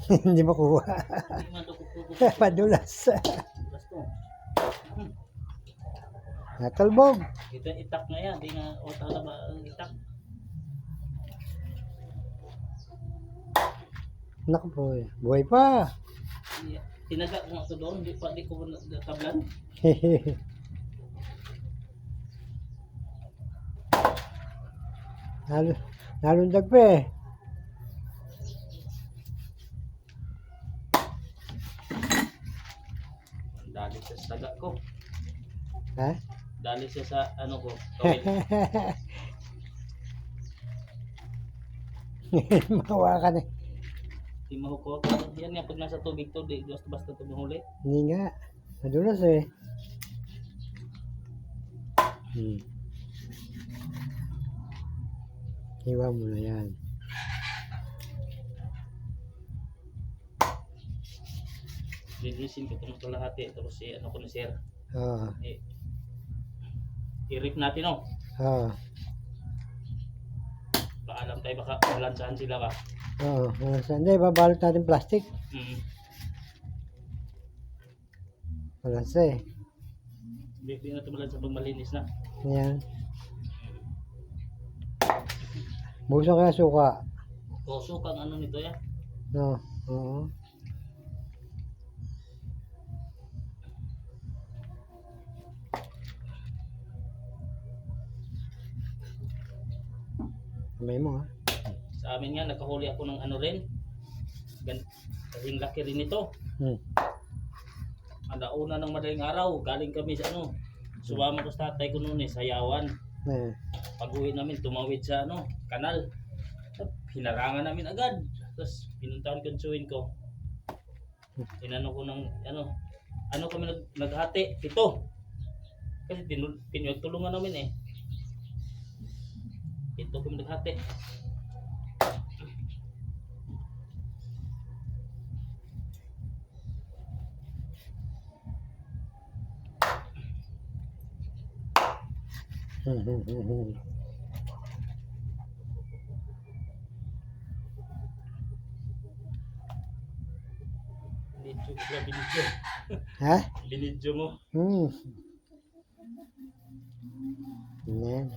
Hindi makuha. Hindi man tukok-tukok. Madulas. Basta. Natalbog. Ito itak na yan. Di nga ota na ba ang itak. Naku po. Buhay pa. Tinaga ko nga ito doon. Di ko natablan. Nalundag pa eh. Dali siya sa taga ko. Ha? Dali siya sa ano ko. Kawit. Makuha ka na. Di mahukot. Yan nga pag nasa tubig to. Di basta ito mahuli. Hindi nga. Madulas eh. Hiwa mo na yan. Linisin ko itong kalahati. Tapos ano ko na sir. Oo. I-rip natin oh. Oo. Paalam tayo baka malansahan sila ba. Oo. Hindi, babalot natin plastic. Malansa eh. Hindi na ito malansa pag malinis na. Yan. Buso kaya suka. O sukang ano nito yan. No. Oo. Kamay mo ha. Sa amin nga nakahuli ako ng ano rin. Kasing laki rin ito. Alauna ng madaling araw, galing kami sa ano. Sumama ko sa tatay ko noon eh, sayawan. Pag-uwi namin, tumawid sa ano, kanal. Hinarangan namin agad. Tapos pinuntahan ko yung suwin ko. Tinanong ko ng ano kami naghati, ito. Kasi tinutulungan namin eh. Ito kami naghati. Binidyo. Ha? Binidyo mo. Yan.